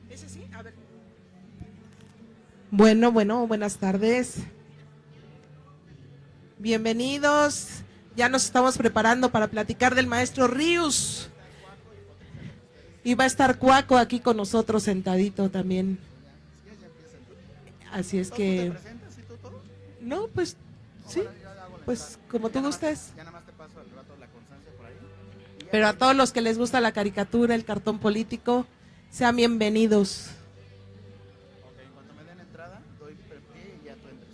Ese sí, a ver. Bueno, buenas tardes. Bienvenidos. Ya nos estamos preparando para platicar del maestro Ríos. Y va a estar Cuaco aquí con nosotros sentadito también. Así es que... No, pues sí, pues como tú gustes. Pero a todos los que les gusta la caricatura, el cartón político, sean bienvenidos. Ok, en cuanto me den entrada, doy pie y ya tú entres.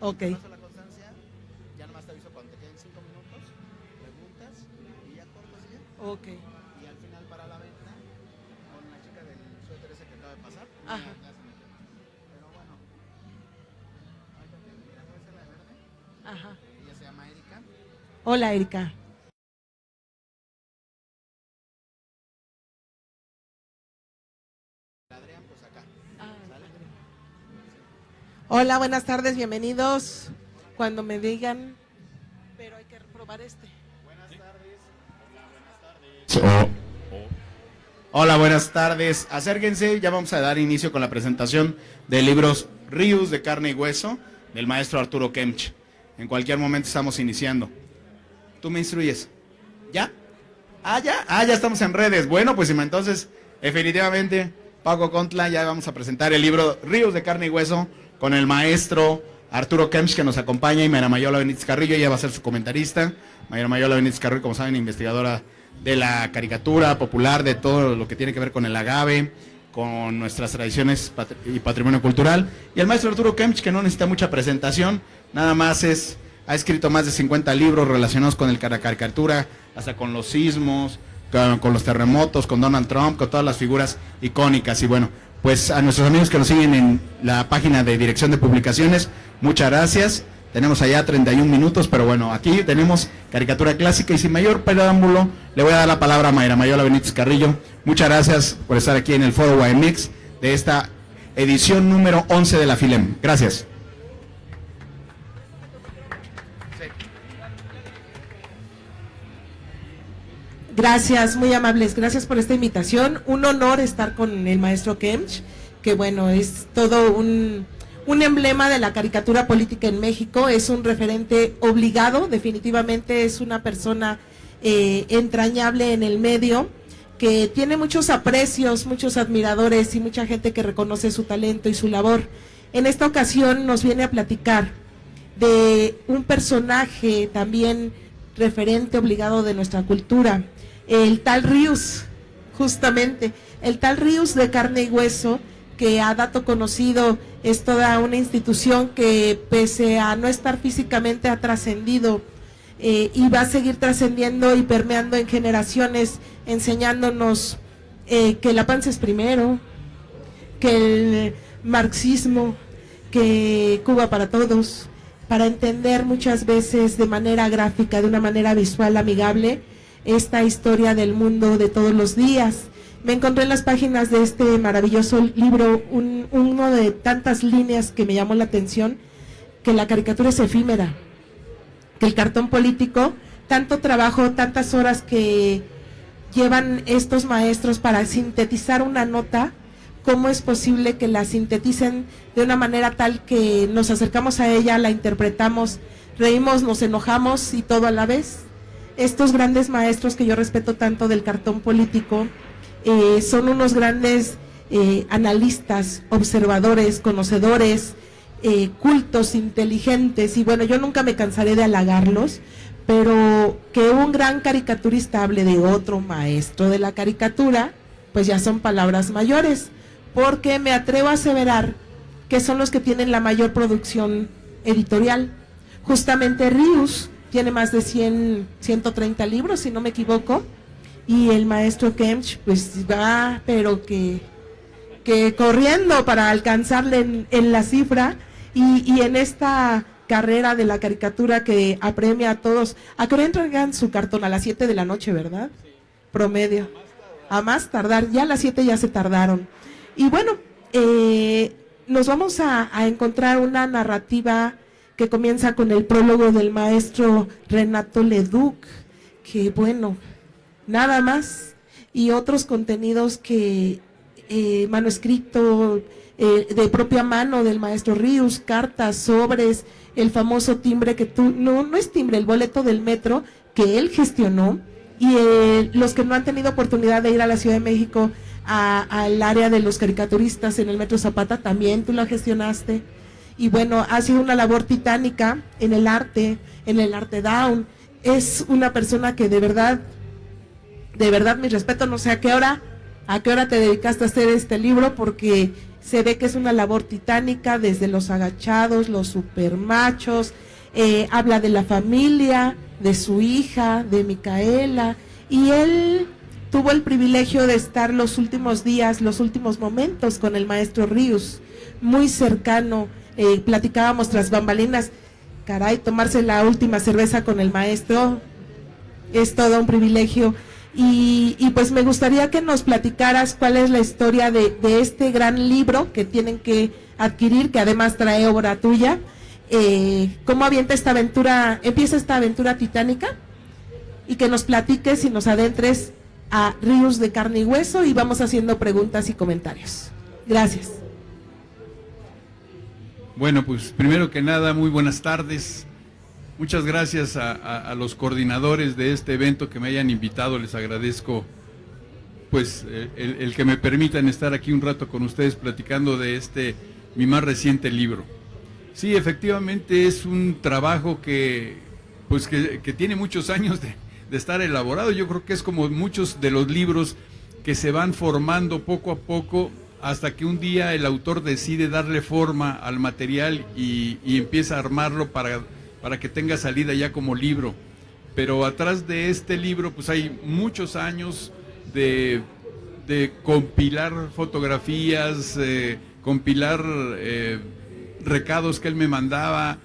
Ok. Te paso la constancia, ya nomás te aviso cuando te queden 5 minutos, preguntas y ya cortas ya. Ok. Y al final para la venta, con la chica del suéter ese que acaba de pasar, Ajá. ya se metió. Pero bueno, mira, puede ser la verde. Ajá. Ella se llama Erika. Hola, Erika. Adrián, pues acá. ¿Sale? Hola, buenas tardes, bienvenidos. Cuando me digan, pero hay que probar este. Buenas tardes. Hola, buenas tardes. Hola, buenas tardes. Acérquense, ya vamos a dar inicio con la presentación de libros Ríos de carne y hueso del maestro Arturo Kemch. En cualquier momento estamos iniciando. ¿Tú me instruyes? ¿Ya? Ya estamos en redes. Bueno, pues entonces, definitivamente, Paco Contla, ya vamos a presentar el libro Ríos de carne y hueso con el maestro Arturo Kemch, que nos acompaña, y Mayra Mayola Benítez Carrillo, ella va a ser su comentarista. Mayra Mayola Benítez Carrillo, como saben, investigadora de la caricatura popular, de todo lo que tiene que ver con el agave, con nuestras tradiciones y patrimonio cultural. Y el maestro Arturo Kemch, que no necesita mucha presentación, nada más ha escrito más de 50 libros relacionados con la caricatura, hasta con los sismos, con los terremotos, con Donald Trump, con todas las figuras icónicas. Y bueno, pues a nuestros amigos que nos siguen en la página de Dirección de Publicaciones, muchas gracias. Tenemos allá 31 minutos, pero bueno, aquí tenemos caricatura clásica y sin mayor preámbulo, le voy a dar la palabra a Mayra Mayola Benítez Carrillo. Muchas gracias por estar aquí en el Foro Guaemix de esta edición número 11 de la FILEM. Gracias. Gracias, muy amables, gracias por esta invitación. Un honor estar con el maestro Kemch, que bueno, es todo un emblema de la caricatura política en México, es un referente obligado, definitivamente es una persona entrañable en el medio, que tiene muchos aprecios, muchos admiradores y mucha gente que reconoce su talento y su labor. En esta ocasión nos viene a platicar de un personaje también referente obligado de nuestra cultura, el tal Ríos, justamente, el tal Ríos de carne y hueso, que a dato conocido es toda una institución que pese a no estar físicamente ha trascendido y va a seguir trascendiendo y permeando en generaciones, enseñándonos que la panza es primero, que el marxismo, que Cuba para todos, para entender muchas veces de manera gráfica, de una manera visual amigable, esta historia del mundo de todos los días. Me encontré en las páginas de este maravilloso libro uno de tantas líneas que me llamó la atención, que la caricatura es efímera, que el cartón político, tanto trabajo, tantas horas que llevan estos maestros para sintetizar una nota, ¿cómo es posible que la sinteticen de una manera tal que nos acercamos a ella, la interpretamos, reímos, nos enojamos y todo a la vez? Estos grandes maestros que yo respeto tanto del cartón político son unos grandes analistas, observadores, conocedores, cultos, inteligentes, y bueno, yo nunca me cansaré de halagarlos, pero que un gran caricaturista hable de otro maestro de la caricatura, pues ya son palabras mayores, porque me atrevo a aseverar que son los que tienen la mayor producción editorial. Justamente Ríos tiene más de 130 libros, si no me equivoco, y el maestro Kemch pues va, pero que corriendo para alcanzarle en la cifra, y en esta carrera de la caricatura que apremia a todos. ¿A qué hora entregan su cartón? A las 7 de la noche, ¿verdad? Sí. Promedio. A más tardar, ya a las 7 ya se tardaron. Y bueno, nos vamos a encontrar una narrativa que comienza con el prólogo del maestro Renato Leduc, que bueno, nada más, y otros contenidos que manuscrito de propia mano del maestro Ríos, cartas, sobres, el famoso timbre que no es timbre, el boleto del metro que él gestionó, y los que no han tenido oportunidad de ir a la Ciudad de México al área de los caricaturistas en el Metro Zapata, también tú lo gestionaste, y bueno, ha sido una labor titánica en el arte down. Es una persona que de verdad mi respeto, no sé a qué hora te dedicaste a hacer este libro, porque se ve que es una labor titánica, desde los agachados, los supermachos, habla de la familia, de su hija, de Micaela, y él tuvo el privilegio de estar los últimos días, los últimos momentos con el maestro Ríos, muy cercano, platicábamos tras bambalinas. Caray, tomarse la última cerveza con el maestro es todo un privilegio. Y pues me gustaría que nos platicaras cuál es la historia de este gran libro que tienen que adquirir, que además trae obra tuya. ¿Cómo empieza esta aventura titánica? Y que nos platiques y nos adentres a Ríos de Carne y Hueso, y vamos haciendo preguntas y comentarios. Gracias. Bueno, pues primero que nada, muy buenas tardes. Muchas gracias a los coordinadores de este evento que me hayan invitado. Les agradezco pues el que me permitan estar aquí un rato con ustedes platicando de mi más reciente libro. Sí, efectivamente es un trabajo que tiene muchos años de estar elaborado. Yo creo que es como muchos de los libros que se van formando poco a poco, hasta que un día el autor decide darle forma al material y empieza a armarlo para que tenga salida ya como libro. Pero atrás de este libro pues hay muchos años de compilar fotografías, compilar recados que él me mandaba,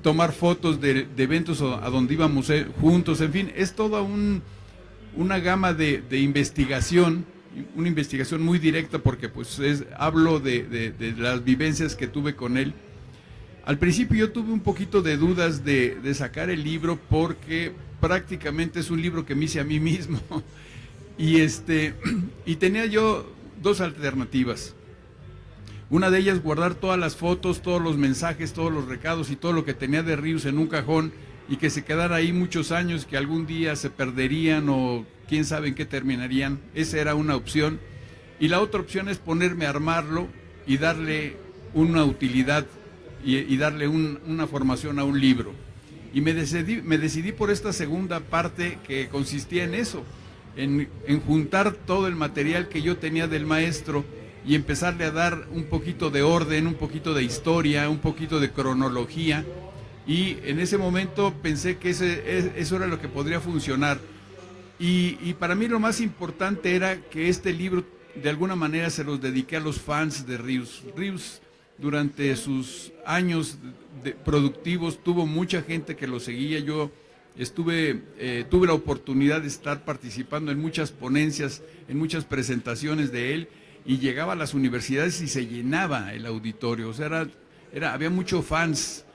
tomar fotos de eventos a donde íbamos juntos, en fin, es toda una gama de investigación, una investigación muy directa, porque pues hablo de las vivencias que tuve con él. Al principio yo tuve un poquito de dudas de sacar el libro, porque prácticamente es un libro que me hice a mí mismo, y tenía yo dos alternativas. Una de ellas, guardar todas las fotos, todos los mensajes, todos los recados y todo lo que tenía de Ríos en un cajón, y que se quedara ahí muchos años, que algún día se perderían o quién sabe en qué terminarían. Esa era una opción. Y la otra opción es ponerme a armarlo y darle una utilidad y darle una formación a un libro. Y me decidí por esta segunda parte, que consistía en eso, en juntar todo el material que yo tenía del maestro y empezarle a dar un poquito de orden, un poquito de historia, un poquito de cronología. Y en ese momento pensé que eso era lo que podría funcionar. Y para mí lo más importante era que este libro de alguna manera se los dediqué a los fans de Ríos. Ríos, durante sus años productivos, tuvo mucha gente que lo seguía. Yo tuve la oportunidad de estar participando en muchas ponencias, en muchas presentaciones de él, y llegaba a las universidades y se llenaba el auditorio. O sea, había muchos fans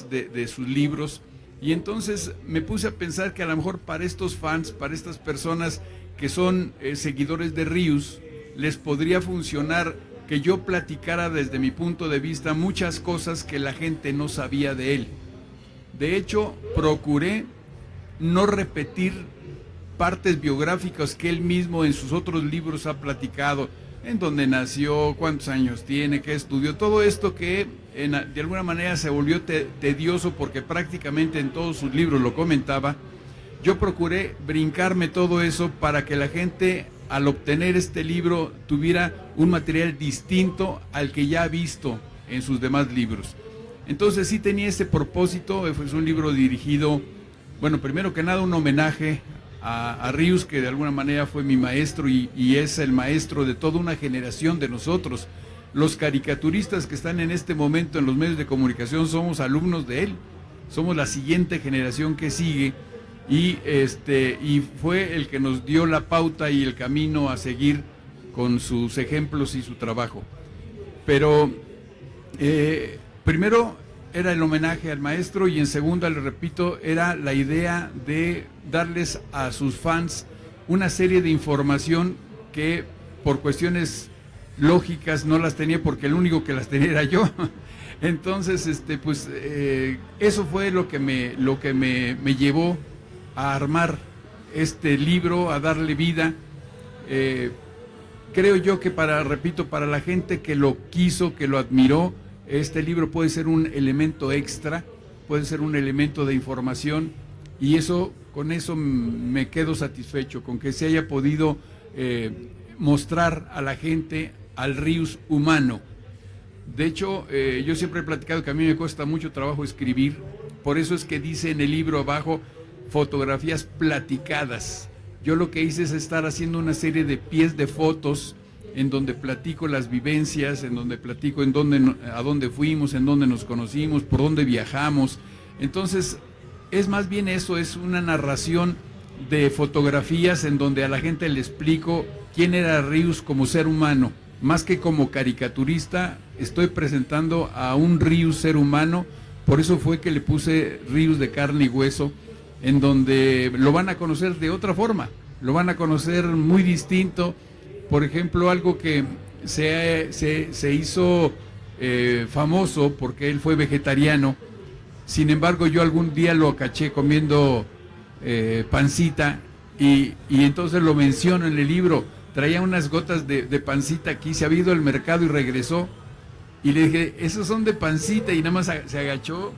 de sus libros. Y entonces me puse a pensar que a lo mejor para estos fans, para estas personas que son seguidores de Ríos, les podría funcionar que yo platicara desde mi punto de vista muchas cosas que la gente no sabía de él. De hecho, procuré no repetir partes biográficas que él mismo en sus otros libros ha platicado, en dónde nació, cuántos años tiene, qué estudió, todo esto que de alguna manera se volvió tedioso, porque prácticamente en todos sus libros lo comentaba. Yo procuré brincarme todo eso para que la gente, al obtener este libro, tuviera un material distinto al que ya ha visto en sus demás libros. Entonces sí tenía ese propósito. Es un libro dirigido, bueno, primero que nada un homenaje a Ríos, que de alguna manera fue mi maestro y es el maestro de toda una generación de nosotros. Los caricaturistas que están en este momento en los medios de comunicación somos alumnos de él, somos la siguiente generación que sigue, y fue el que nos dio la pauta y el camino a seguir con sus ejemplos y su trabajo. Pero primero era el homenaje al maestro, y en segunda, le repito, era la idea de darles a sus fans una serie de información que por cuestiones lógicas no las tenía porque el único que las tenía era yo. Entonces, eso fue lo que me llevó a armar este libro, a darle vida. Creo yo que para la gente que lo quiso, que lo admiró, este libro puede ser un elemento extra, puede ser un elemento de información, y con eso me quedo satisfecho, con que se haya podido mostrar a la gente al Ríos humano. De hecho, yo siempre he platicado que a mí me cuesta mucho trabajo escribir, por eso es que dice en el libro abajo, fotografías platicadas. Yo lo que hice es estar haciendo una serie de pies de fotos en donde platico las vivencias, en donde platico a dónde fuimos, en dónde nos conocimos, por dónde viajamos. Entonces, es más bien eso, es una narración de fotografías en donde a la gente le explico quién era Ríos como ser humano. Más que como caricaturista, estoy presentando a un Ríos ser humano, por eso fue que le puse Ríos de carne y hueso, en donde lo van a conocer de otra forma, lo van a conocer muy distinto. Por ejemplo, algo que se hizo famoso porque él fue vegetariano, sin embargo yo algún día lo caché comiendo pancita y entonces lo menciono en el libro, traía unas gotas de pancita aquí, se había ido al mercado y regresó, y le dije, esos son de pancita, y nada más se agachó,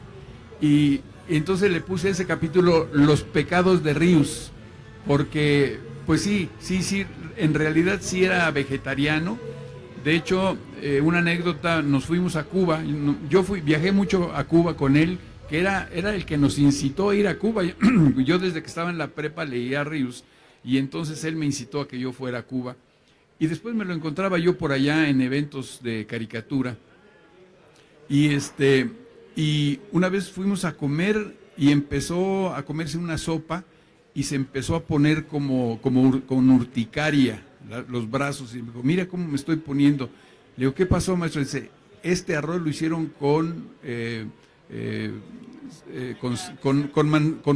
y entonces le puse ese capítulo, Los pecados de Ríos, porque pues sí, en realidad sí era vegetariano. De hecho, una anécdota, nos fuimos a Cuba, viajé mucho a Cuba con él, que era el que nos incitó a ir a Cuba. Yo desde que estaba en la prepa leía a Ríos, y entonces él me incitó a que yo fuera a Cuba, y después me lo encontraba yo por allá en eventos de caricatura, y una vez fuimos a comer y empezó a comerse una sopa y se empezó a poner como con urticaria los brazos, y me dijo, mira cómo me estoy poniendo. Le digo, ¿qué pasó, maestro? Dice, este arroz lo hicieron con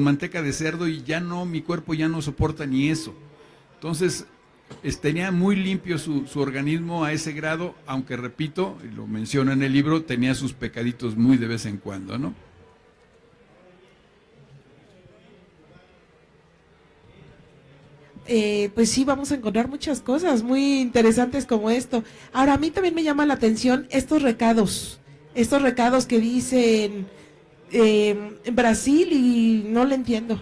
manteca de cerdo, y mi cuerpo ya no soporta ni eso. Entonces, tenía muy limpio su organismo a ese grado, aunque repito, y lo menciona en el libro, tenía sus pecaditos muy de vez en cuando, ¿no? Pues sí, vamos a encontrar muchas cosas muy interesantes como esto. Ahora, a mí también me llama la atención estos recados que dicen en Brasil, y no le entiendo.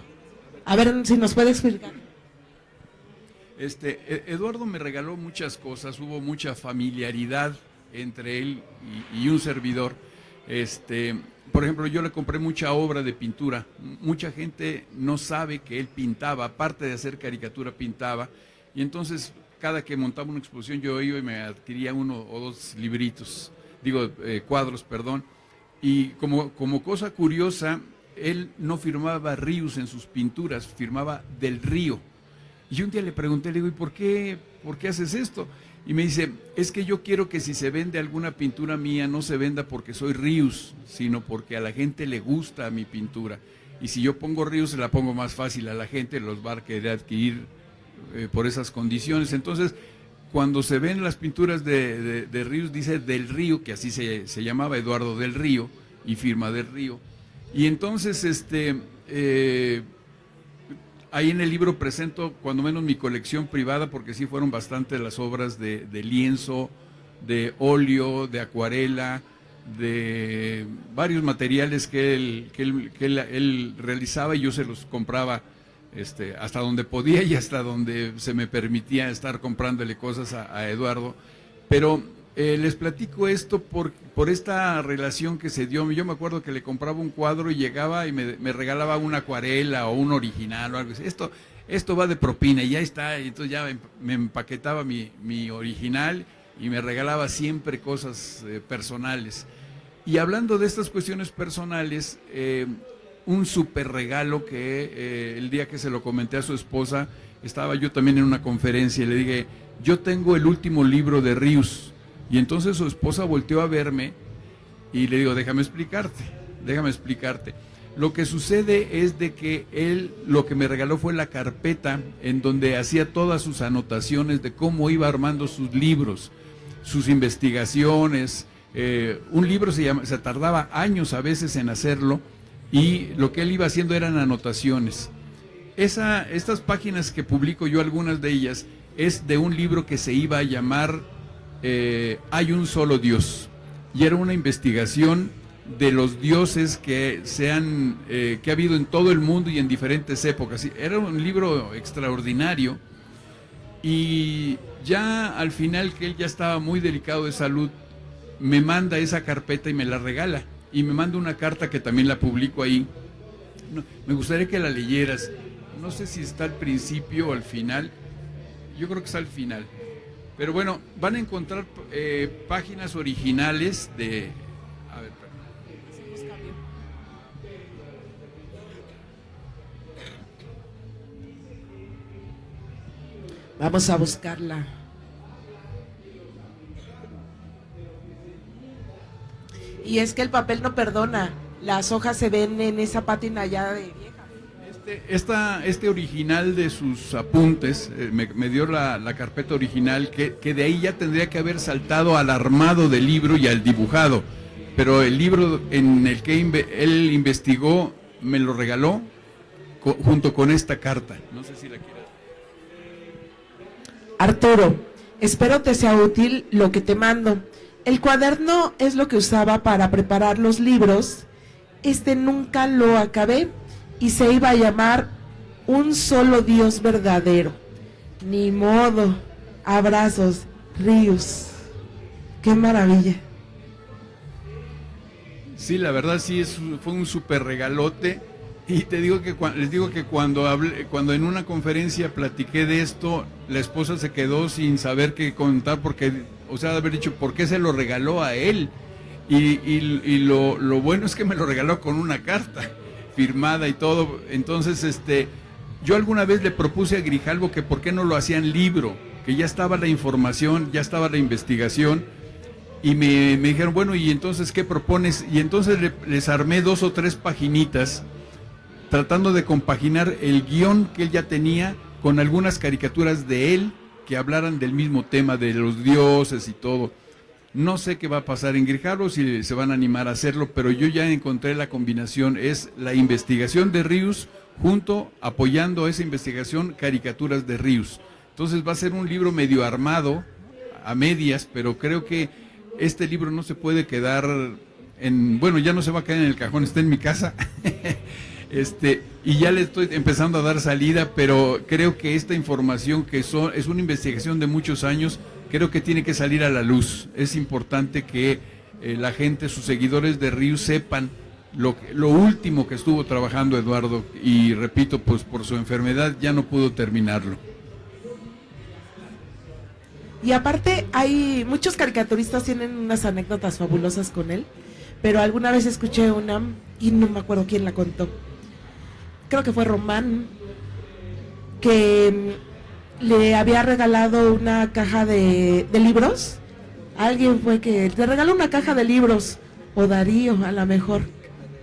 A ver si nos puede explicar. Eduardo me regaló muchas cosas, hubo mucha familiaridad entre él y un servidor. Por ejemplo, yo le compré mucha obra de pintura. Mucha gente no sabe que él pintaba, aparte de hacer caricatura, pintaba. Y entonces, cada que montaba una exposición, yo iba y me adquiría 1 o 2 libritos, cuadros, perdón. Y como cosa curiosa, él no firmaba Ríos en sus pinturas, firmaba Del Río. Y un día le pregunté, le digo, ¿y por qué haces esto? Y me dice, es que yo quiero que si se vende alguna pintura mía, no se venda porque soy Ríos, sino porque a la gente le gusta mi pintura. Y si yo pongo Ríos, se la pongo más fácil a la gente, los va a querer adquirir por esas condiciones. Entonces, cuando se ven las pinturas de Ríos, dice Del Río, que así se llamaba, Eduardo Del Río, y firma Del Río. Y entonces, ahí en el libro presento cuando menos mi colección privada, porque sí fueron bastante las obras de lienzo, de óleo, de acuarela, de varios materiales que él realizaba, y yo se los compraba hasta donde podía y hasta donde se me permitía estar comprándole cosas a Eduardo. Pero les platico esto por esta relación que se dio. Yo me acuerdo que le compraba un cuadro y llegaba y me regalaba una acuarela o un original o algo así. Esto va de propina, y ya está. Y entonces ya me empaquetaba mi original y me regalaba siempre cosas personales. Y hablando de estas cuestiones personales, un súper regalo que el día que se lo comenté a su esposa, estaba yo también en una conferencia y le dije, yo tengo el último libro de Ríos. Y entonces su esposa volteó a verme y le digo, déjame explicarte. Lo que sucede es de que él lo que me regaló fue la carpeta en donde hacía todas sus anotaciones de cómo iba armando sus libros, sus investigaciones. Un libro se tardaba años a veces en hacerlo, y lo que él iba haciendo eran anotaciones. Estas páginas que publico yo, algunas de ellas, es de un libro que se iba a llamar Hay un solo Dios, y era una investigación de los dioses que ha habido en todo el mundo y en diferentes épocas. Era un libro extraordinario, y ya al final, que él ya estaba muy delicado de salud, me manda esa carpeta y me la regala, y me manda una carta que también la publico ahí. No, me gustaría que la leyeras. No sé si está al principio o al final. Yo creo que está al final. Pero bueno, van a encontrar páginas originales de... A ver, perdón. Vamos a buscarla. Y es que el papel no perdona. Las hojas se ven en esa pátina ya de vieja. Este original de sus apuntes, me dio la carpeta original, que de ahí ya tendría que haber saltado al armado del libro y al dibujado. Pero el libro en el que él investigó me lo regaló junto con esta carta. No sé si la quieras. Arturo, espero te sea útil lo que te mando. El cuaderno es lo que usaba para preparar los libros. Nunca lo acabé y se iba a llamar Un solo Dios verdadero. Ni modo. Abrazos, Ríos. Qué maravilla. Sí, la verdad sí fue un súper regalote. Y te digo que les digo que cuando en una conferencia platiqué de esto, la esposa se quedó sin saber qué contar, porque, o sea, de haber dicho, ¿por qué se lo regaló a él? Y lo bueno es que me lo regaló con una carta firmada y todo. Entonces, yo alguna vez le propuse a Grijalvo que por qué no lo hacían libro, que ya estaba la información, ya estaba la investigación, y me dijeron, bueno, ¿y entonces qué propones? Y entonces les armé 2 o 3 paginitas, tratando de compaginar el guión que él ya tenía con algunas caricaturas de él que hablaran del mismo tema, de los dioses y todo. No sé qué va a pasar en Grijalvo, si se van a animar a hacerlo, pero yo ya encontré la combinación, es la investigación de Ríos apoyando esa investigación, caricaturas de Ríos. Entonces va a ser un libro medio armado, a medias, pero creo que este libro no se puede quedar bueno, ya no se va a quedar en el cajón, está en mi casa. Y ya le estoy empezando a dar salida, pero creo que esta información es una investigación de muchos años, creo que tiene que salir a la luz. Es importante que la gente, sus seguidores de Ríos, sepan lo último que estuvo trabajando Eduardo, y repito, pues por su enfermedad ya no pudo terminarlo. Y aparte, muchos caricaturistas tienen unas anécdotas fabulosas con él, pero alguna vez escuché una, y no me acuerdo quién la contó, creo que fue Román, que le había regalado una caja de libros. Alguien fue que le regaló una caja de libros, o Darío a lo mejor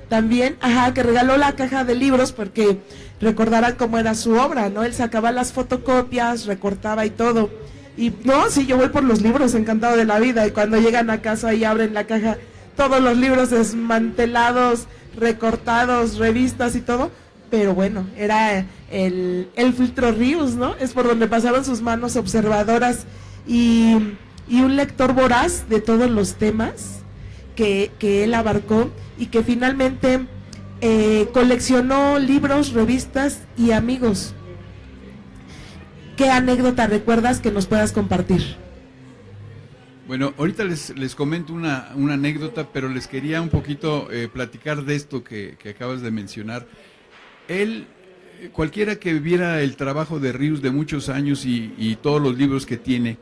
también, que regaló la caja de libros porque recordarán cómo era su obra, ¿no? Él sacaba las fotocopias, recortaba y todo, y no, sí, yo voy por los libros, encantado de la vida, y cuando llegan a casa y abren la caja, todos los libros desmantelados, recortados, revistas y todo. Pero bueno, era el filtro Ríos, ¿no? Es por donde pasaron sus manos observadoras y un lector voraz de todos los temas que él abarcó, y que finalmente coleccionó libros, revistas y amigos. ¿Qué anécdota recuerdas que nos puedas compartir? Bueno, ahorita les comento una anécdota, pero les quería un poquito platicar de esto que acabas de mencionar. Él, cualquiera que viera el trabajo de Ríos de muchos años y todos los libros que tiene,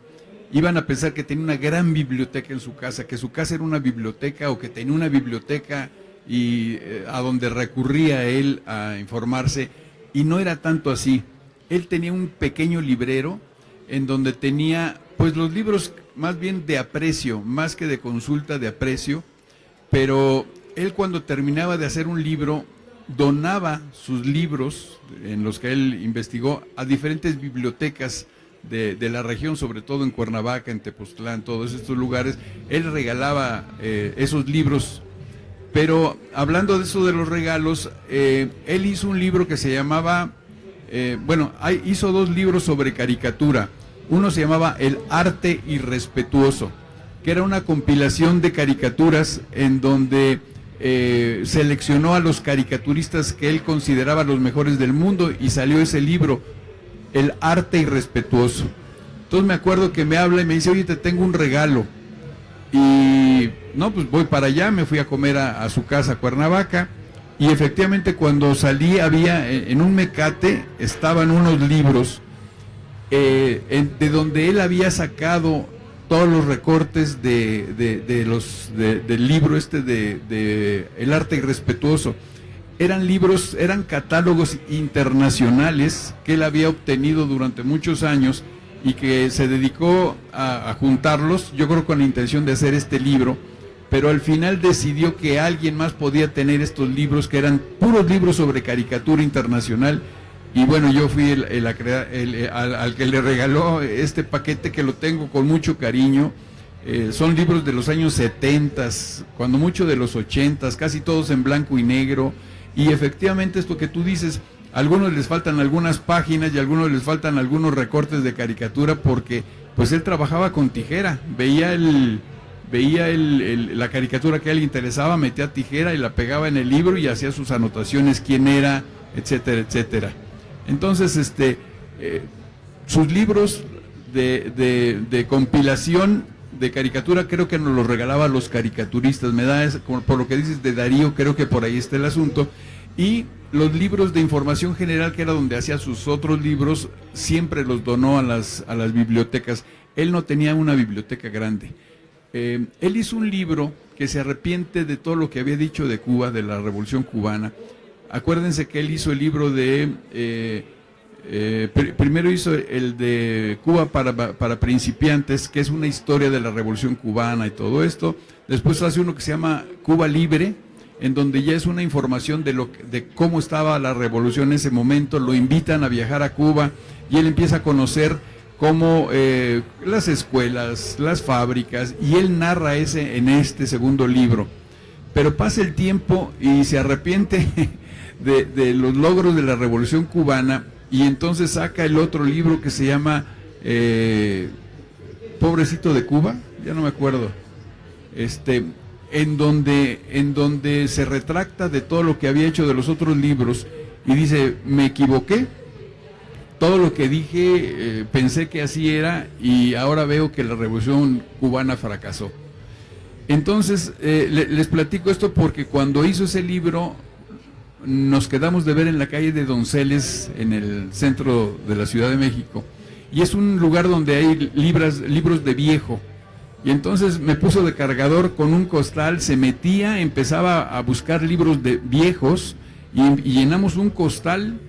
iban a pensar que tenía una gran biblioteca en su casa, que su casa era una biblioteca, o que tenía una biblioteca y a donde recurría él a informarse, y no era tanto así. Él tenía un pequeño librero en donde tenía pues los libros más bien de aprecio, más que de consulta, de aprecio, pero él cuando terminaba de hacer un libro, donaba sus libros, en los que él investigó, a diferentes bibliotecas de la región, sobre todo en Cuernavaca, en Tepoztlán, todos estos lugares. Él regalaba esos libros. Pero hablando de eso de los regalos, él hizo un libro que se llamaba, hizo 2 libros sobre caricatura. Uno se llamaba El arte irrespetuoso, que era una compilación de caricaturas en donde seleccionó a los caricaturistas que él consideraba los mejores del mundo, y salió ese libro, El arte irrespetuoso. Entonces me acuerdo que me habla y me dice, oye, te tengo un regalo. Y no, pues voy para allá, me fui a comer a su casa, Cuernavaca, y efectivamente cuando salí había, en un mecate, estaban unos libros de donde él había sacado todos los recortes del libro de El arte irrespetuoso. Eran libros, eran catálogos internacionales que él había obtenido durante muchos años y que se dedicó a juntarlos, yo creo con la intención de hacer este libro, pero al final decidió que alguien más podía tener estos libros, que eran puros libros sobre caricatura internacional, y bueno, yo fui al que le regaló este paquete, que lo tengo con mucho cariño. Son libros de los años 70, cuando mucho de los 80, casi todos en blanco y negro, y efectivamente esto que tú dices, a algunos les faltan algunas páginas y a algunos les faltan algunos recortes de caricatura, porque pues él trabajaba con tijera, veía la caricatura que a él le interesaba, metía tijera y la pegaba en el libro y hacía sus anotaciones, quién era, etcétera, etcétera. Entonces, sus libros de compilación de caricatura creo que nos los regalaba a los caricaturistas. Me da, por lo que dices de Darío, creo que por ahí está el asunto. Y los libros de información general, que era donde hacía sus otros libros, siempre los donó a las bibliotecas. Él no tenía una biblioteca grande. Él hizo un libro que se arrepiente de todo lo que había dicho de Cuba, de la Revolución Cubana. Acuérdense que él hizo el libro primero hizo el de Cuba para principiantes, que es una historia de la Revolución Cubana y todo esto. Después hace uno que se llama Cuba Libre, en donde ya es una información de cómo estaba la revolución en ese momento. Lo invitan a viajar a Cuba y él empieza a conocer cómo las escuelas, las fábricas, y él narra en este segundo libro. Pero pasa el tiempo y se arrepiente de los logros de la Revolución Cubana, y entonces saca el otro libro que se llama Pobrecito de Cuba, ya no me acuerdo, en donde se retracta de todo lo que había hecho de los otros libros y dice, me equivoqué, todo lo que dije pensé que así era, y ahora veo que la Revolución Cubana fracasó. Entonces les platico esto porque cuando hizo ese libro nos quedamos de ver en la calle de Donceles, en el centro de la Ciudad de México, y es un lugar donde hay libros de viejo, y entonces me puso de cargador con un costal, se metía, empezaba a buscar libros de viejos, y llenamos un costal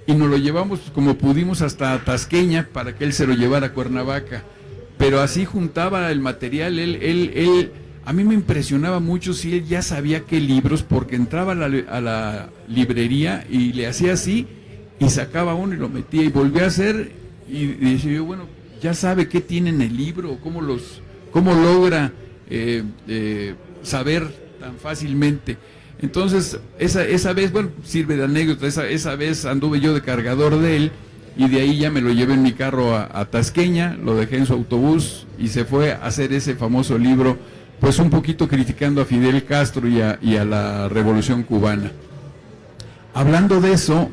y nos lo llevamos como pudimos hasta Tasqueña para que él se lo llevara a Cuernavaca, pero así juntaba el material. Él a mí me impresionaba mucho si él ya sabía qué libros, porque entraba a la librería y le hacía así y sacaba uno y lo metía y volvía a hacer, y decía yo, bueno, ya sabe qué tiene en el libro, cómo logra saber tan fácilmente. Entonces esa vez, bueno, sirve de anécdota, esa vez anduve yo de cargador de él, y de ahí ya me lo llevé en mi carro a Tasqueña, lo dejé en su autobús y se fue a hacer ese famoso libro, pues un poquito criticando a Fidel Castro y a la Revolución Cubana. Hablando de eso,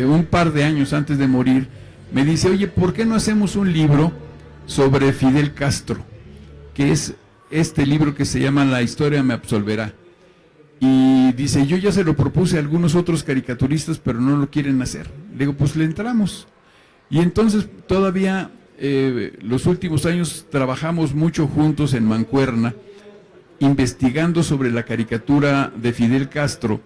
un par de años antes de morir, me dice, oye, ¿por qué no hacemos un libro sobre Fidel Castro? Que es este libro que se llama La historia me absolverá. Y dice, yo ya se lo propuse a algunos otros caricaturistas, pero no lo quieren hacer. Le digo, pues le entramos. Y entonces todavía los últimos años trabajamos mucho juntos en Mancuerna, investigando sobre la caricatura de Fidel Castro.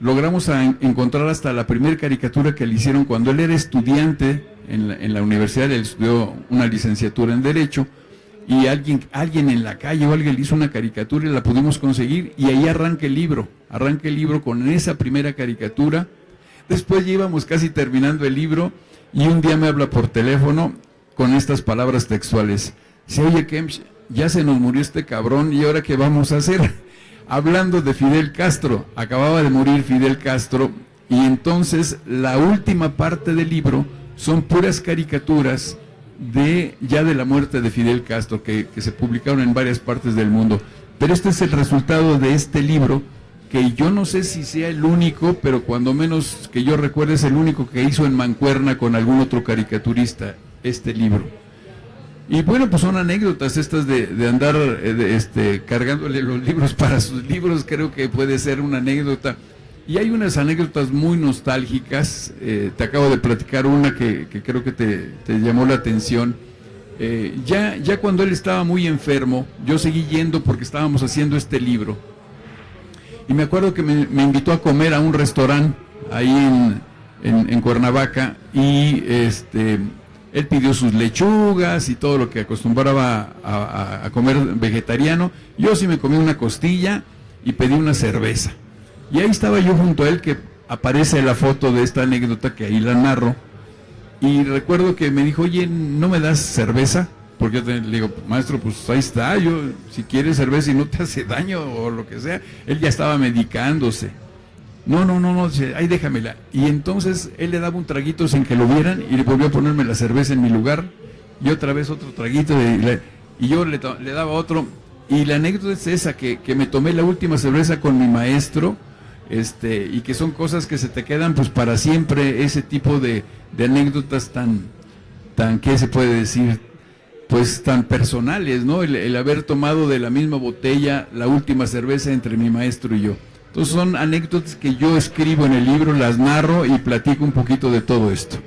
Logramos encontrar hasta la primera caricatura que le hicieron cuando él era estudiante en la universidad. Él estudió una licenciatura en Derecho, y alguien en la calle o alguien le hizo una caricatura y la pudimos conseguir, y ahí arranca el libro con esa primera caricatura. Después ya íbamos casi terminando el libro, y un día me habla por teléfono con estas palabras textuales: "Se oye, Kempch, ya se nos murió este cabrón, ¿y ahora qué vamos a hacer?" Hablando de Fidel Castro, acababa de morir Fidel Castro, y entonces la última parte del libro son puras caricaturas de la muerte de Fidel Castro, que se publicaron en varias partes del mundo. Pero este es el resultado de este libro, que yo no sé si sea el único, pero cuando menos que yo recuerde es el único que hizo en mancuerna con algún otro caricaturista este libro. Y bueno, pues son anécdotas estas de andar cargándole los libros para sus libros, creo que puede ser una anécdota. Y hay unas anécdotas muy nostálgicas. Te acabo de platicar una que creo que te llamó la atención. Ya cuando él estaba muy enfermo, yo seguí yendo porque estábamos haciendo este libro. Y me acuerdo que me invitó a comer a un restaurante ahí en Cuernavaca, y él pidió sus lechugas y todo lo que acostumbraba a comer vegetariano. Yo sí me comí una costilla y pedí una cerveza. Y ahí estaba yo junto a él, que aparece la foto de esta anécdota que ahí la narro. Y recuerdo que me dijo: "Oye, ¿no me das cerveza?" Porque yo le digo: "Maestro, pues ahí está, yo, si quieres cerveza y no te hace daño o lo que sea". Él ya estaba medicándose. No, ahí déjamela. Y entonces él le daba un traguito sin que lo vieran, y le volvió a ponerme la cerveza en mi lugar, y otra vez otro traguito, y yo le daba otro. Y la anécdota es esa, que me tomé la última cerveza con mi maestro, y que son cosas que se te quedan pues para siempre, ese tipo de anécdotas tan, ¿qué se puede decir? Pues tan personales, ¿no? El haber tomado de la misma botella la última cerveza entre mi maestro y yo. Entonces son anécdotas que yo escribo en el libro, las narro y platico un poquito de todo esto.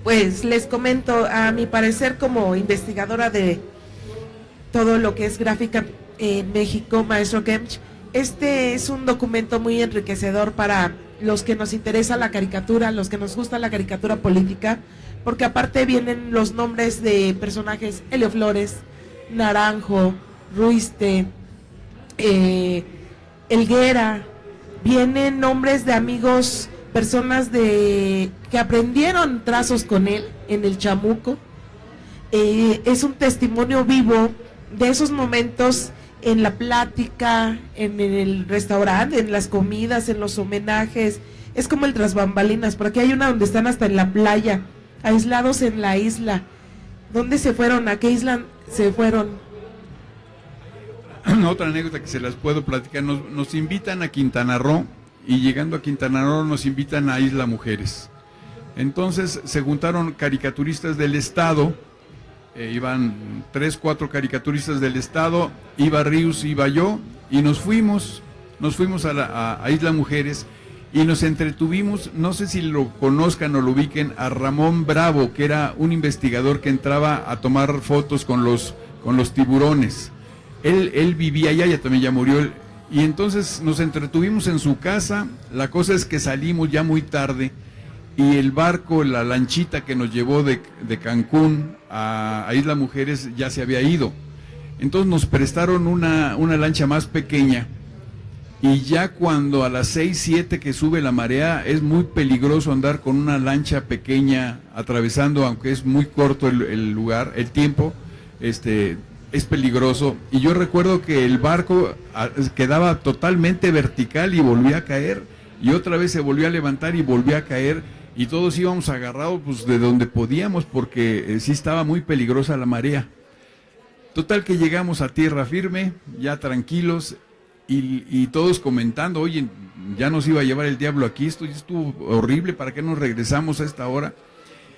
Pues les comento, a mi parecer, como investigadora de todo lo que es gráfica en México, maestro Kempch, este es un documento muy enriquecedor para los que nos interesa la caricatura, los que nos gusta la caricatura política, porque aparte vienen los nombres de personajes: Helio Flores, Naranjo, Ruiste, Helguera, vienen nombres de amigos, personas que aprendieron trazos con él en el Chamuco. Es un testimonio vivo de esos momentos en la plática, en el restaurante, en las comidas, en los homenajes. Es como el tras bambalinas. Por aquí hay una donde están hasta en la playa, aislados en la isla. ¿Dónde se fueron? ¿A qué isla se fueron? Otra anécdota que se las puedo platicar: nos invitan a Quintana Roo, y llegando a Quintana Roo nos invitan a Isla Mujeres. Entonces se juntaron caricaturistas del estado, iban 3, 4 caricaturistas del estado, iba Ríos, iba yo, y nos fuimos a Isla Mujeres, y nos entretuvimos. No sé si lo conozcan o lo ubiquen, a Ramón Bravo, que era un investigador que entraba a tomar fotos con los tiburones. Él vivía allá, ya también ya murió, y entonces nos entretuvimos en su casa. La cosa es que salimos ya muy tarde, y el barco, la lanchita que nos llevó de Cancún a Isla Mujeres ya se había ido. Entonces nos prestaron una lancha más pequeña, y ya cuando a las 6, 7 que sube la marea, es muy peligroso andar con una lancha pequeña atravesando, aunque es muy corto el lugar, el tiempo, es peligroso. Y yo recuerdo que el barco quedaba totalmente vertical y volvía a caer, y otra vez se volvió a levantar y volvió a caer, y todos íbamos agarrados pues de donde podíamos, porque sí estaba muy peligrosa la marea. Total que llegamos a tierra firme, ya tranquilos, y todos comentando: "Oye, ya nos iba a llevar el diablo aquí, esto ya estuvo horrible, ¿para qué nos regresamos a esta hora?".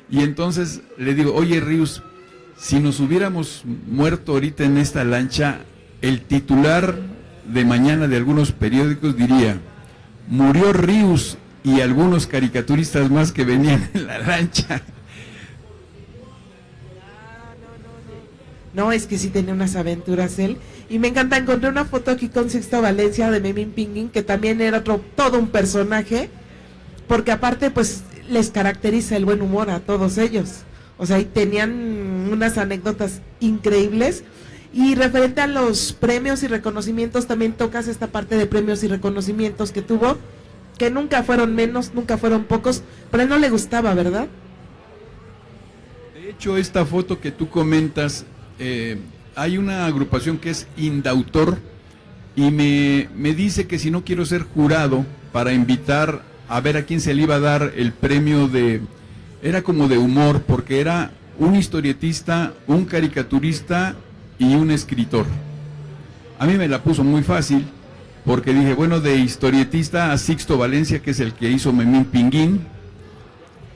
Y entonces le digo: "Oye, Ríos, si nos hubiéramos muerto ahorita en esta lancha, el titular de mañana de algunos periódicos diría: murió Ríos y algunos caricaturistas más que venían en la lancha". No, es que sí tenía unas aventuras él. Y me encanta, encontré una foto aquí con Sixto Valencia de Memín Pinguín, que también era todo un personaje, porque aparte pues les caracteriza el buen humor a todos ellos. O sea, y tenían unas anécdotas increíbles. Y referente a los premios y reconocimientos, también tocas esta parte de premios y reconocimientos que tuvo, que nunca fueron menos, nunca fueron pocos, pero a él no le gustaba, ¿verdad? De hecho, esta foto que tú comentas, hay una agrupación que es Indautor, y me dice que si no quiero ser jurado para invitar a ver a quién se le iba a dar el premio era como de humor, porque era un historietista, un caricaturista y un escritor. A mí me la puso muy fácil, porque dije, bueno, de historietista a Sixto Valencia, que es el que hizo Memín Pinguín,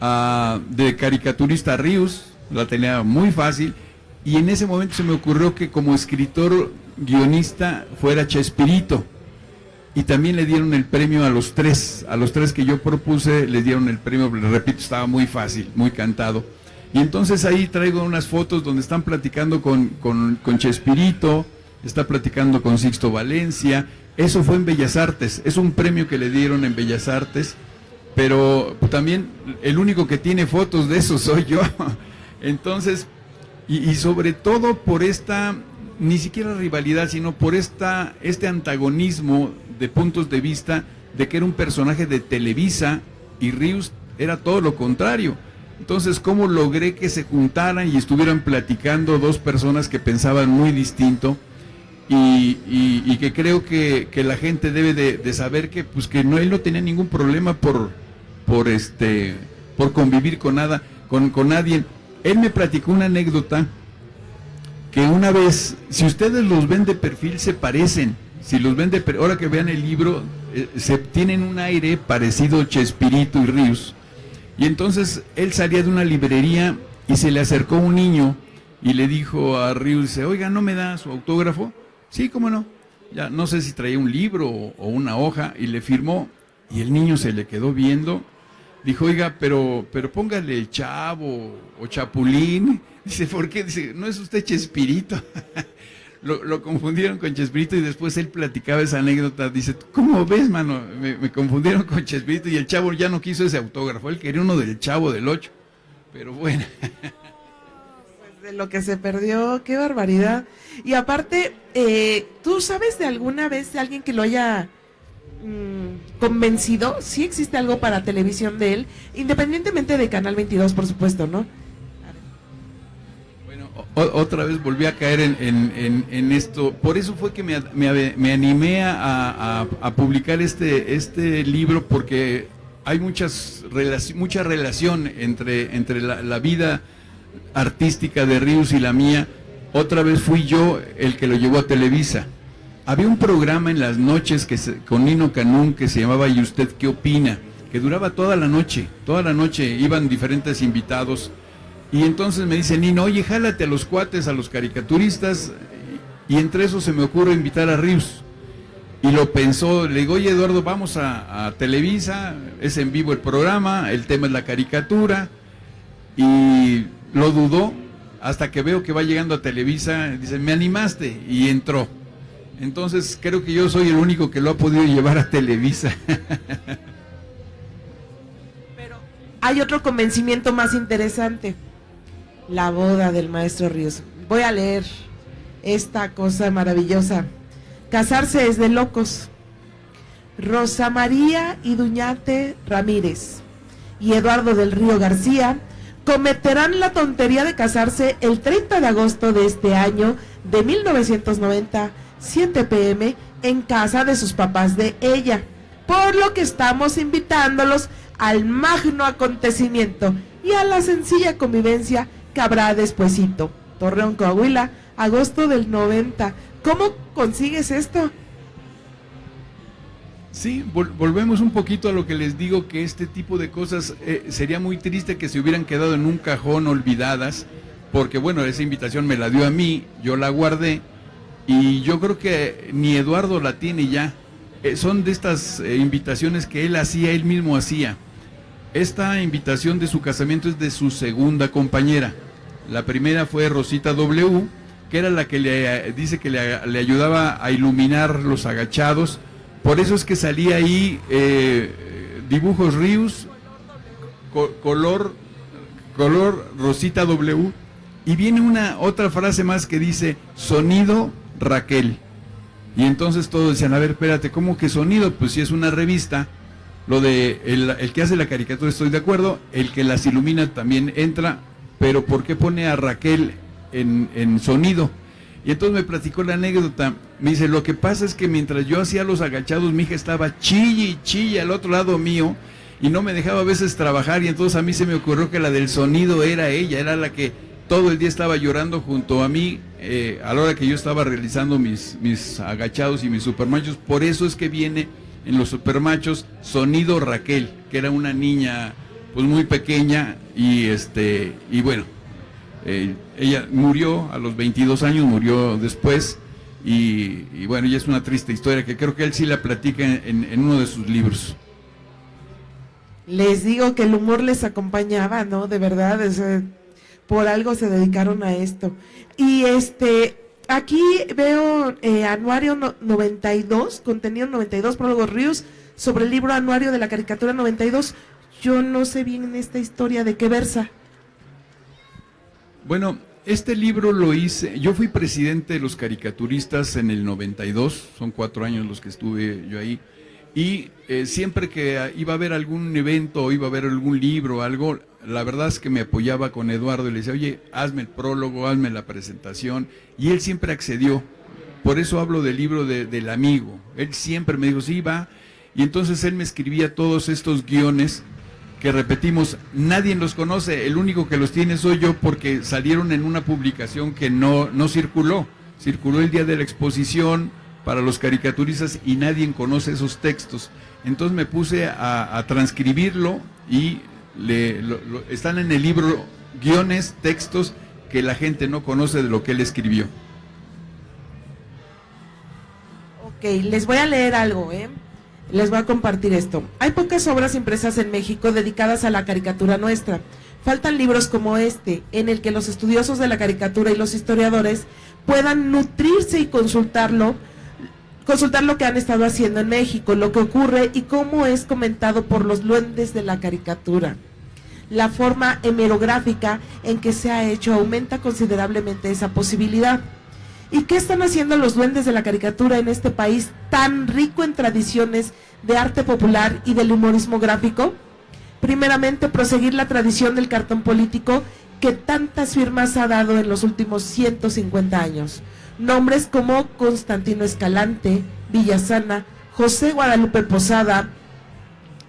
de caricaturista a Ríos, la tenía muy fácil, y en ese momento se me ocurrió que como escritor guionista fuera Chespirito, y también le dieron el premio a los tres que yo propuse, les dieron el premio, les repito, estaba muy fácil, muy cantado. Y entonces ahí traigo unas fotos donde están platicando con Chespirito, está platicando con Sixto Valencia. Eso fue en Bellas Artes, es un premio que le dieron en Bellas Artes, pero también el único que tiene fotos de eso soy yo. Entonces, y sobre todo por esta, ni siquiera rivalidad, sino por este antagonismo de puntos de vista, de que era un personaje de Televisa y Ríos era todo lo contrario. Entonces, ¿cómo logré que se juntaran y estuvieran platicando dos personas que pensaban muy distinto? Y que creo que la gente debe de saber que pues que no, él no tenía ningún problema por convivir con nadie. Él me platicó una anécdota que una vez, si ustedes los ven de perfil se parecen, si los ven ahora que vean el libro, tienen un aire parecido Chespirito y Ríos. Y entonces él salía de una librería y se le acercó un niño y le dijo a Ríos, dice, oiga, ¿no me da su autógrafo? Sí, cómo no. Ya no sé si traía un libro o una hoja, y le firmó, y el niño se le quedó viendo, dijo, oiga, pero póngale el Chavo o Chapulín. Dice, ¿por qué? Dice, ¿no es usted Chespirito? Lo confundieron con Chespirito, y después él platicaba esa anécdota. Dice, ¿cómo ves, mano? Me confundieron con Chespirito, y el Chavo ya no quiso ese autógrafo, él quería uno del Chavo del 8. Pero bueno. Pues de lo que se perdió, qué barbaridad. Y aparte, ¿tú sabes de alguna vez de alguien que lo haya convencido? ¿Sí existe algo para televisión de él? Independientemente de Canal 22, por supuesto, ¿no? Otra vez volví a caer en esto. Por eso fue que me animé a publicar este libro, porque hay mucha relación entre la vida artística de Ríos y la mía. Otra vez fui yo el que lo llevó a Televisa. Había un programa en las noches con Nino Canún que se llamaba ¿Y usted qué opina?, que duraba toda la noche, iban diferentes invitados. Y entonces me dice Nino, oye, jálate a los cuates, a los caricaturistas, y entre eso se me ocurre invitar a Ríos. Y lo pensó, le digo, oye Eduardo, vamos a Televisa, es en vivo el programa, el tema es la caricatura, y lo dudó, hasta que veo que va llegando a Televisa, dice, me animaste, y entró. Entonces creo que yo soy el único que lo ha podido llevar a Televisa. Pero hay otro convencimiento más interesante. La boda del maestro Ríos. Voy a leer esta cosa maravillosa. Casarse es de locos. Rosa María Iduñate Ramírez y Eduardo del Río García cometerán la tontería de casarse el 30 de agosto de este año de 1990, 7 p.m. en casa de sus papás de ella, por lo que estamos invitándolos al magno acontecimiento y a la sencilla convivencia que habrá despuesito. Torreón, Coahuila, agosto del 90. ¿Cómo consigues esto? Sí, volvemos un poquito a lo que les digo, que este tipo de cosas sería muy triste que se hubieran quedado en un cajón olvidadas, porque bueno, esa invitación me la dio a mí, yo la guardé, y yo creo que ni Eduardo la tiene ya. Son de estas invitaciones que él mismo hacía. Esta invitación de su casamiento es de su segunda compañera. La primera fue Rosita W., que era la que dice que le ayudaba a iluminar los agachados. Por eso es que salía ahí dibujos Ríos, color color rosita W, y viene otra frase más que dice, sonido Raquel. Y entonces todos decían, a ver, espérate, ¿cómo que sonido? Pues si es una revista, lo de el que hace la caricatura estoy de acuerdo, el que las ilumina también entra, pero ¿por qué pone a Raquel en sonido? Y entonces me platicó la anécdota, me dice, lo que pasa es que mientras yo hacía los agachados, mi hija estaba chille y chille al otro lado mío, y no me dejaba a veces trabajar, y entonces a mí se me ocurrió que la del sonido era ella, era la que todo el día estaba llorando junto a mí, a la hora que yo estaba realizando mis agachados y mis supermachos. Por eso es que viene en los supermachos sonido Raquel, que era una niña pues muy pequeña, y bueno, ella murió a los 22 años, murió después, y bueno, ya es una triste historia que creo que él sí la platica en uno de sus libros. Les digo que el humor les acompañaba, ¿no? De verdad, por algo se dedicaron a esto. Y aquí veo anuario 92, contenido 92, prólogo Ríos, sobre el libro anuario de la caricatura 92. Yo no sé bien esta historia de qué versa. Bueno, este libro lo hice, yo fui presidente de los caricaturistas en el 92, son 4 años los que estuve yo ahí, y siempre que iba a haber algún evento o iba a haber algún libro o algo, la verdad es que me apoyaba con Eduardo y le decía, oye, hazme el prólogo, hazme la presentación, y él siempre accedió. Por eso hablo del libro del amigo, él siempre me dijo, sí, va, y entonces él me escribía todos estos guiones que repetimos, nadie los conoce, el único que los tiene soy yo, porque salieron en una publicación que no circuló el día de la exposición para los caricaturistas y nadie conoce esos textos. Entonces me puse a transcribirlo y están en el libro guiones, textos que la gente no conoce de lo que él escribió. Ok, les voy a leer algo, les voy a compartir esto. Hay pocas obras impresas en México dedicadas a la caricatura nuestra. Faltan libros como este, en el que los estudiosos de la caricatura y los historiadores puedan nutrirse y consultar lo que han estado haciendo en México, lo que ocurre y cómo es comentado por los duendes de la caricatura. La forma hemerográfica en que se ha hecho aumenta considerablemente esa posibilidad. ¿Y qué están haciendo los duendes de la caricatura en este país tan rico en tradiciones de arte popular y del humorismo gráfico? Primeramente, proseguir la tradición del cartón político que tantas firmas ha dado en los últimos 150 años. Nombres como Constantino Escalante, Villasana, José Guadalupe Posada,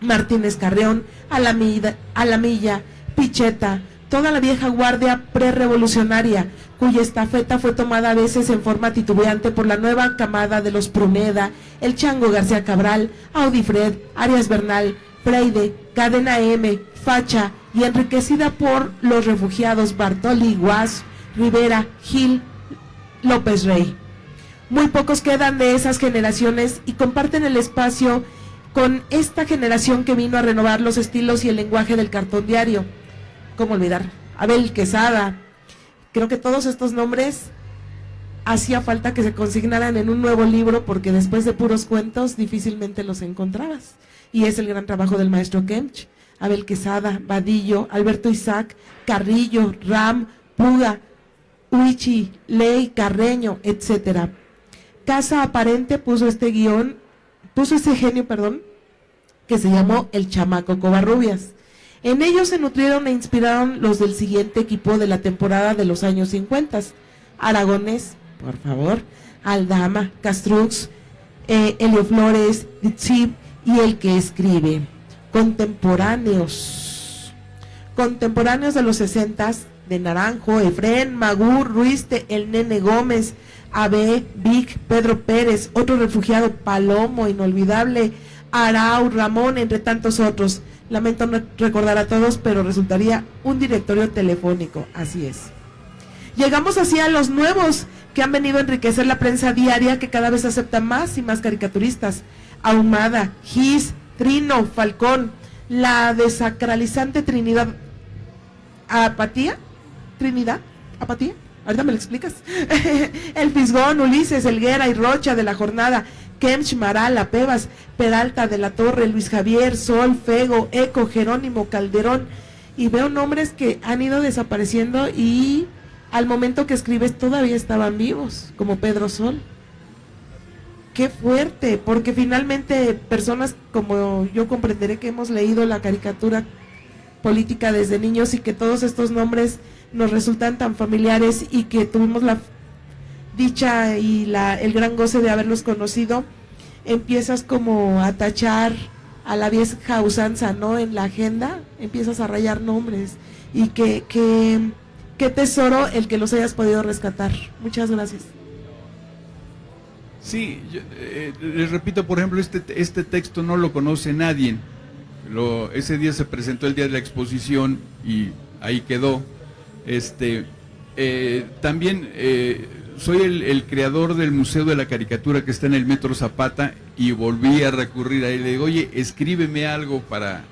Martínez Carreón, Alamilla, Picheta, toda la vieja guardia prerevolucionaria, cuya estafeta fue tomada a veces en forma titubeante por la nueva camada de los Pruneda, el Chango García Cabral, Audifred, Arias Bernal, Freide, Cadena M, Facha, y enriquecida por los refugiados Bartoli, Guas, Rivera, Gil, López Rey. Muy pocos quedan de esas generaciones y comparten el espacio con esta generación que vino a renovar los estilos y el lenguaje del cartón diario. ¿Cómo olvidar? Abel Quesada. Creo que todos estos nombres hacía falta que se consignaran en un nuevo libro, porque después de puros cuentos difícilmente los encontrabas. Y es el gran trabajo del maestro Kemch. Abel Quesada, Vadillo, Alberto Isaac, Carrillo, Ram, Puga, Huichi, Ley, Carreño, etcétera. Casa Aparente puso ese genio, que se llamó El Chamaco Covarrubias. En ellos se nutrieron e inspiraron los del siguiente equipo de la temporada de los años 50. Aragones, por favor, Aldama, Castrux, Helio Flores, Ditzib y el que escribe. Contemporáneos de los 60, de Naranjo, Efrén, Magur, Ruiz, El Nene Gómez, Abe, Vic, Pedro Pérez, otro refugiado, Palomo, inolvidable, Arau, Ramón, entre tantos otros. Lamento no recordar a todos, pero resultaría un directorio telefónico, así es. Llegamos así a los nuevos que han venido a enriquecer la prensa diaria, que cada vez acepta más y más caricaturistas. Ahumada, Gis, Trino, Falcón, la desacralizante Trinidad, Apatía, ahorita me lo explicas. El Fisgón, Ulises, Helguera y Rocha de la Jornada, Kemch, Marala, Pebas, Peralta, de la Torre, Luis Javier, Sol, Fego, Eco, Jerónimo, Calderón y veo nombres que han ido desapareciendo y al momento que escribes todavía estaban vivos, como Pedro Sol. Qué fuerte, porque finalmente personas como yo comprenderé que hemos leído la caricatura política desde niños y que todos estos nombres nos resultan tan familiares y que tuvimos la dicha y el gran goce de haberlos conocido, empiezas como a tachar a la vieja usanza, ¿no? En la agenda, empiezas a rayar nombres y qué tesoro el que los hayas podido rescatar. Muchas gracias. Sí, les repito, por ejemplo, este texto no lo conoce nadie. Ese día se presentó el día de la exposición y ahí quedó. También soy el creador del Museo de la Caricatura que está en el Metro Zapata y volví a recurrir a él. Le digo, oye, escríbeme algo para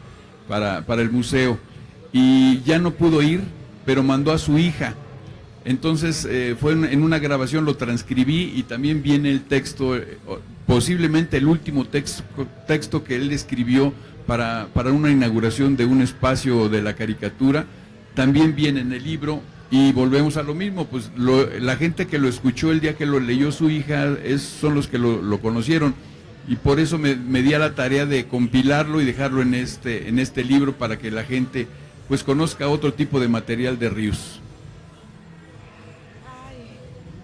el museo. Y ya no pudo ir, pero mandó a su hija. Entonces fue en una grabación, lo transcribí y también viene el texto, posiblemente el último texto que él escribió para una inauguración de un espacio de la caricatura. También viene en el libro y volvemos a lo mismo, pues la gente que lo escuchó el día que lo leyó su hija son los que lo conocieron y por eso me di a la tarea de compilarlo y dejarlo en este libro para que la gente pues conozca otro tipo de material de Ríos.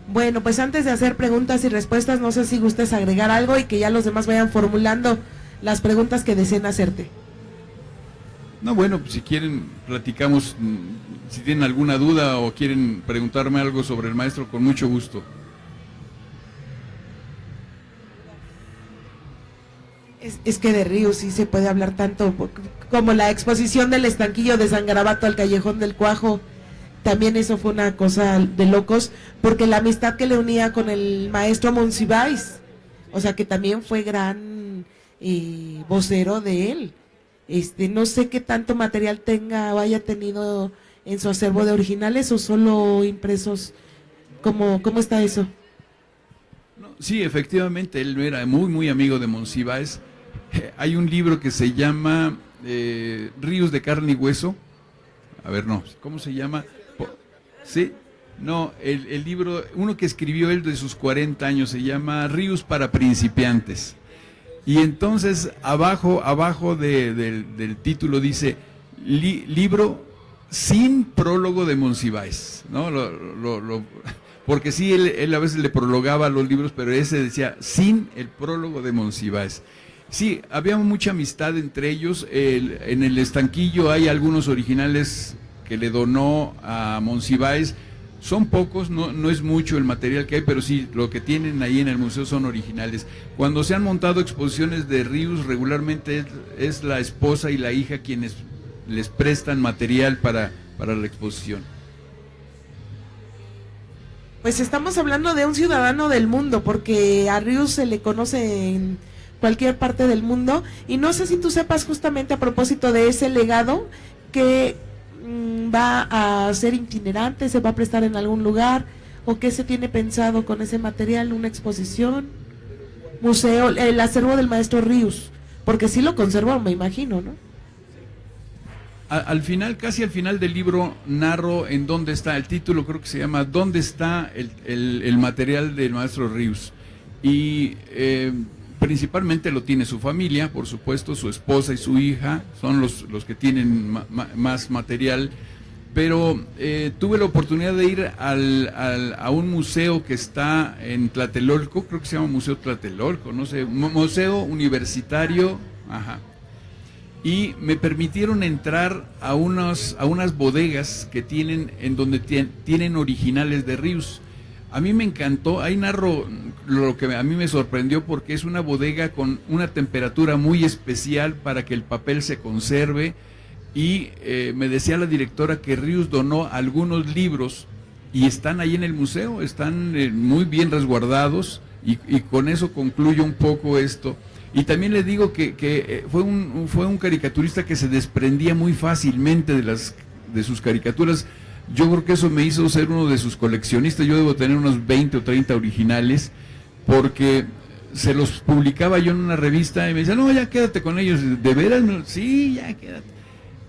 Bueno, pues antes de hacer preguntas y respuestas, no sé si gustes agregar algo y que ya los demás vayan formulando las preguntas que deseen hacerte. No, bueno, pues si quieren platicamos, si tienen alguna duda o quieren preguntarme algo sobre el maestro, con mucho gusto. Es que de Ríos sí se puede hablar tanto, como la exposición del estanquillo de San Garabato al Callejón del Cuajo. También eso fue una cosa de locos, porque la amistad que le unía con el maestro Monsiváis, o sea que también fue gran vocero de él. No sé qué tanto material tenga o haya tenido en su acervo de originales o solo impresos. ¿Cómo está eso? No, sí, efectivamente, él era muy, muy amigo de Monsiváis. Hay un libro que se llama Ríos de Carne y Hueso. A ver, no, ¿cómo se llama? Sí, no, el libro, uno que escribió él de sus 40 años, se llama Ríos para principiantes. Y entonces abajo del título dice libro sin prólogo de Monsiváis, ¿no? Porque sí, él a veces le prologaba los libros, pero ese decía sin el prólogo de Monsiváis. Sí, había mucha amistad entre ellos. En el estanquillo hay algunos originales que le donó a Monsiváis. Son pocos, no es mucho el material que hay, pero sí, lo que tienen ahí en el museo son originales. Cuando se han montado exposiciones de Ríos, regularmente es la esposa y la hija quienes les prestan material para la exposición. Pues estamos hablando de un ciudadano del mundo, porque a Ríos se le conoce en cualquier parte del mundo, y no sé si tú sepas justamente a propósito de ese legado que va a ser itinerante, se va a prestar en algún lugar, o qué se tiene pensado con ese material, una exposición, museo, el acervo del maestro Ríos, porque sí lo conservó, me imagino, ¿no? Al final, casi al final del libro, narro en dónde está, el título creo que se llama ¿Dónde está el material del maestro Ríos? Y principalmente lo tiene su familia, por supuesto, su esposa y su hija, son los que tienen más material, pero tuve la oportunidad de ir a un museo que está en Tlatelolco, creo que se llama Museo Tlatelolco, no sé, Museo Universitario, ajá, y me permitieron entrar a unas bodegas que tienen, en donde tienen originales de Ríos. A mí me encantó, ahí narro lo que a mí me sorprendió, porque es una bodega con una temperatura muy especial para que el papel se conserve, y me decía la directora que Ríos donó algunos libros y están ahí en el museo, están muy bien resguardados, y con eso concluyo un poco esto. Y también le digo que fue un caricaturista que se desprendía muy fácilmente de sus caricaturas. Yo creo que eso me hizo ser uno de sus coleccionistas. Yo debo tener unos 20 o 30 originales, porque se los publicaba yo en una revista y me decía, no, ya quédate con ellos. ¿De veras? Sí, ya quédate.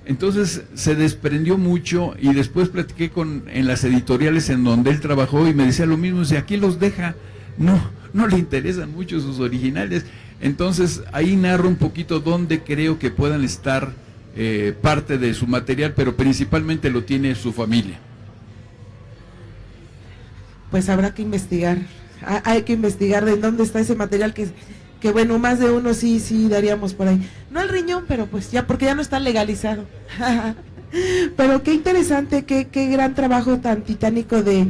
Entonces se desprendió mucho y después platiqué en las editoriales en donde él trabajó y me decía lo mismo, si aquí los deja, no le interesan mucho sus originales. Entonces ahí narro un poquito dónde creo que puedan estar parte de su material, pero principalmente lo tiene su familia. Pues habrá que investigar, hay que investigar de dónde está ese material que bueno, más de uno sí daríamos por ahí. No el riñón, pero pues ya, porque ya no está legalizado. Pero qué interesante, qué gran trabajo tan titánico de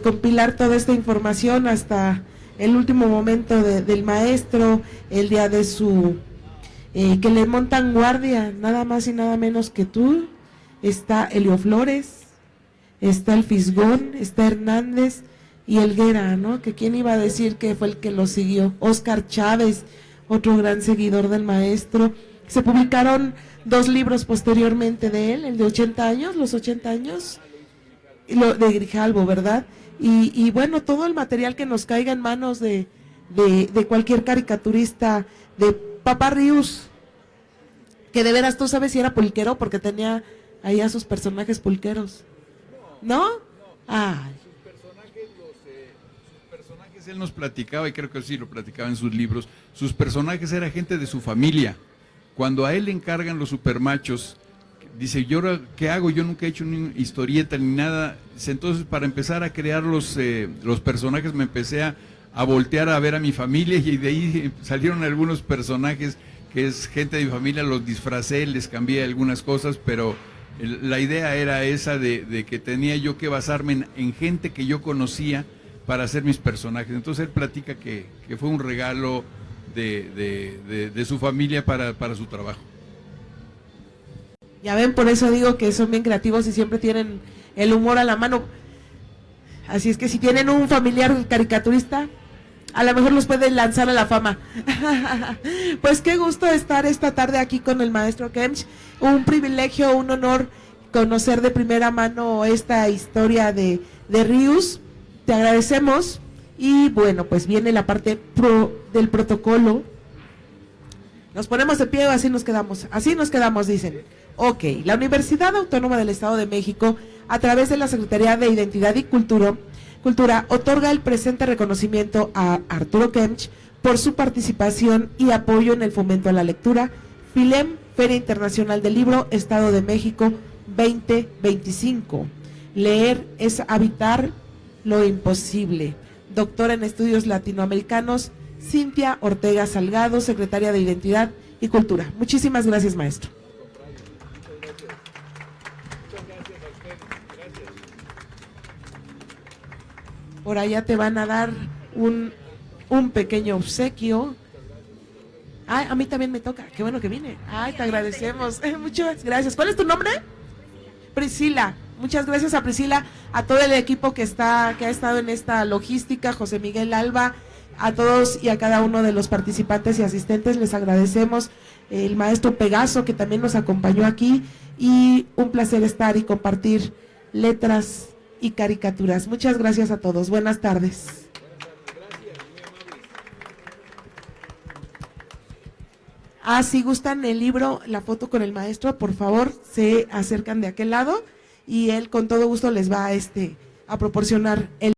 compilar toda esta información hasta el último momento del maestro, el día de su, que le montan guardia, nada más y nada menos que tú. Está Helio Flores, está el Fisgón, está Hernández y Helguera, ¿no? Que quién iba a decir que fue el que lo siguió. Óscar Chávez, otro gran seguidor del maestro. Se publicaron 2 libros posteriormente de él, el de 80 años, los 80 años, y lo de Grijalvo, ¿verdad? Y bueno, todo el material que nos caiga en manos de cualquier caricaturista, de Papá Ríos, que de veras tú sabes si era pulquero, porque tenía ahí a sus personajes pulqueros, ¿no? Ay. Él nos platicaba, y creo que sí lo platicaba en sus libros, sus personajes era gente de su familia. Cuando a él le encargan los supermachos, dice, ¿yo qué hago? Yo nunca he hecho ni historieta ni nada. Entonces, para empezar a crear los personajes, me empecé a voltear a ver a mi familia, y de ahí salieron algunos personajes que es gente de mi familia, los disfracé, les cambié algunas cosas, pero la idea era esa de que tenía yo que basarme en gente que yo conocía para hacer mis personajes. Entonces él platica que fue un regalo de su familia para su trabajo. Ya ven, por eso digo que son bien creativos y siempre tienen el humor a la mano. Así es que si tienen un familiar caricaturista, a lo mejor los pueden lanzar a la fama. Pues qué gusto estar esta tarde aquí con el maestro Kemch. Un privilegio, un honor conocer de primera mano esta historia de Ríos. Te agradecemos y bueno, pues viene la parte del protocolo. Nos ponemos de pie o así nos quedamos, dicen. Ok, la Universidad Autónoma del Estado de México, a través de la Secretaría de Identidad y Cultura, otorga el presente reconocimiento a Arturo Kemch por su participación y apoyo en el fomento a la lectura, FILEM, Feria Internacional del Libro, Estado de México 2025. Leer es habitar lo imposible. Doctora en Estudios Latinoamericanos, Cintia Ortega Salgado, Secretaria de Identidad y Cultura. Muchísimas gracias, maestro. Por allá te van a dar un pequeño obsequio. Ay, a mí también me toca. Qué bueno que vine. Ay, te agradecemos. Muchas gracias. ¿Cuál es tu nombre? Priscila. Muchas gracias a Priscila, a todo el equipo que ha estado en esta logística, José Miguel Alba, a todos y a cada uno de los participantes y asistentes, les agradecemos, el maestro Pegaso que también nos acompañó aquí, y un placer estar y compartir letras y caricaturas. Muchas gracias a todos, buenas tardes. Si gustan el libro, la foto con el maestro, por favor, se acercan de aquel lado y él con todo gusto les va a proporcionar el